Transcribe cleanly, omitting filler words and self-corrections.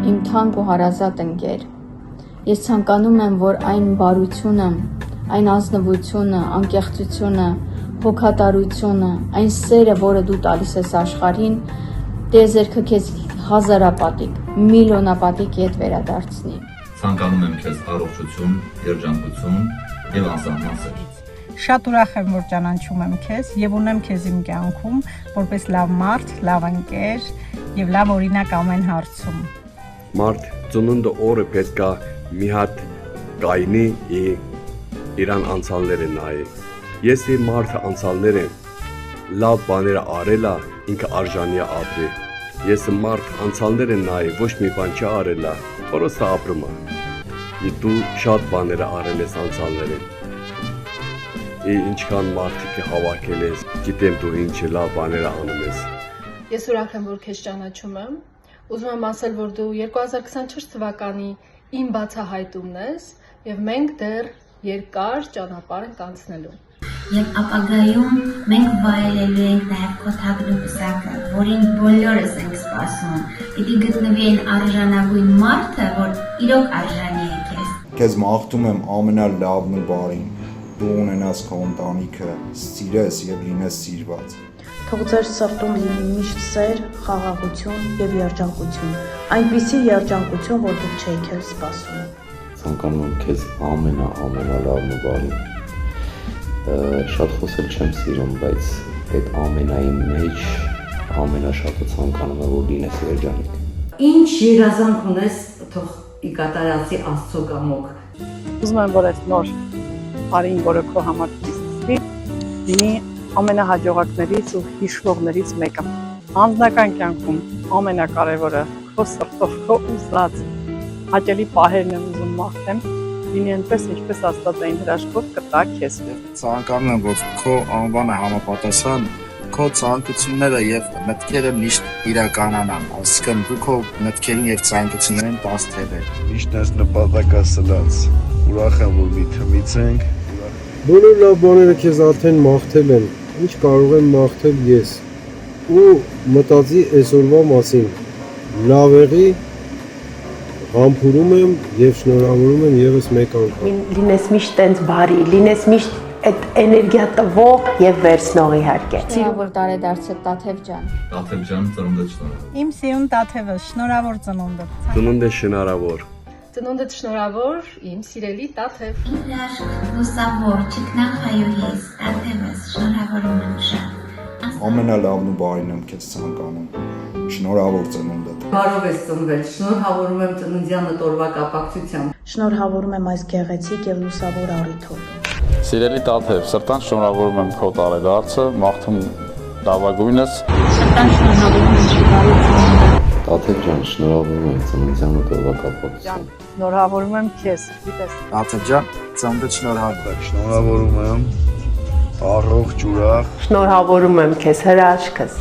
իմ թանկ ու հարազատ ընկեր։ Ես ցանկանում եմ, որ այն բարությունը, այն ազնվությունը, անկեղծությունը, հոգատարությունը, այն սերը, որը դու տալիս ես աշխարհին, տիեզերքը քեզ հազարապատիկ, միլիոնապատիկ ետ վերադարձնի։ Ցանկանում եմ քեզ առողջություն, երջանկություն եւ անսահման սեր։ Շատ ուրախ եմ, որ ճանաչում եմ քեզ եւ ունեմ քեզ իմ կյանքում որպես լավ մարդ, լավ ընկեր եւ լավ օրինակ ամեն հարցում։ Մարդ ծնունդը օրը պետք է մի հատ կայնի իրան անցալները նայի։ Если մարդը անցալներ են լավ բաները արելա, ինքը արժանի է ապրի։ Если մարդ անցալներ են նայի, ոչ մի բան չարելա, որոստը ապրում է։ Դու շատ բաներ արել ես անցալներին։ Ինչքան մարդիկ հավաքել ես, գիտեմ դու ինչ լավ բաներ անում ես։ Ես ուրախ եմ, որ քեզ ճանաչում եմ։ Ուզում եմ ասել, որ դու 2024 թվականի իմ բացահայտումն ես եւ մենք դեռ երկար ճանապարհ ենք անցնելու։ Եվ ապագայում մենք վայելելու ենք նաև քո թագնուպսակը, որին բոլորս ենք սպասում։ Պիտի գտնվի այն արժանագույն մարդը, որ իրոք արժանի է քեզ։ Քեզ մաղթում եմ ամենալավն ու բարին։ Դու ունենաս քո ընտանիքը, սիրես եւ լինես սիրված։ Թող ձեր սրտում լինի միշտ սեր, խաղաղություն եւ երջանկություն։ Այնպիսի երջանկություն, որ դուք չեք էլ սպասում։ Ցանկանում եմ քեզ ամենալավն ու բարին։ Շատ խոսել չեմ սիրում, բայց այդ ամենայի մեջ ամենաշատը ցանկանում եմ, որ լինես երջանիկ։ Ինչ երազանք ունես, թող ի կատարածի Աստծո կամոք։ Ուզում եմ, որ այդ նոր բարին, որը քո համար կստի, լինի ամենահաջողակներից ու հիշվողներից մեկը։ Անձնական կյանքում ամենակարևորը քո սրտով, քո ուզած հաճելի պահերն եմ ուզում մաղթեմ, լինի այնպես, ինչպես աստվածային հրաշքով կտա քեզ։ Ցանկանում եմ, որ քո անվանը համապատասխան քո ցանկությունները եւ մտքերը միշտ իրականանան, այսինքն դու քո մտքերին եւ ցանկություններին տաս թեվեր։ Միշտ ես նպատակասլաց։ Ուրախ եմ, որ մի թմից ենք։ Բոլոր լավ բաները քեզ արդեն մաղթել եմ, ինչ կարող եմ մաղթել ես։ Ու մտածի այսօրվա մասին։ Լավ եղի, համբուրում եմ եւ շնորհավորում եմ եւս մեկ անգամ։ Լինես միշտ տենց բարի, լինես միշտ այդ էներգիա տվող եւ վերցնող իհարկե։ Սիրավոր տարեդարձ Տաթև ջան։ Տաթև ջան, ծնունդդ շնորհավոր։ Իմ սիրուն Տաթևը, շնորհավոր ծնունդը։ Ծնունդը շնորհավոր։ Ծնունդդ շնորհավոր, իմ սիրելի Տաթև։ Իմ հրաշք լուսավոր, ճգնախայուհիս, Տաթևս, շնորհավորում եմ շատ։ Ամենալավն ու բարին եմ քեզ ցանկանում։ Շնորհավոր ծնունդդ։ Բարով ես ծնվել, շնորհավորում եմ ծննդյանդ օրվա կապակցությամբ։ Շնորհավորում եմ այս գեղեցիկ եւ լուսավոր առիթով։ Սիրելի Տաթև, սրտան շնորհավորում եմ քո տարեդարձը, մաղթում լավագույնս։ Սրտան շնորհավորում եմ շնորհավոր ծնունդը։ Տաթև ջան, շնորհավորում եմ ծննդյանդ օրվա կապակցությամբ։ Շնորհավորում եմ քեզ, գիտես։ Տաթև ջան, ծնունդդ շնորհավոր։ Շնորհավորում եմ։ Առողջ ուրախ։ Շնորհավորում եմ քեզ հրաշքս։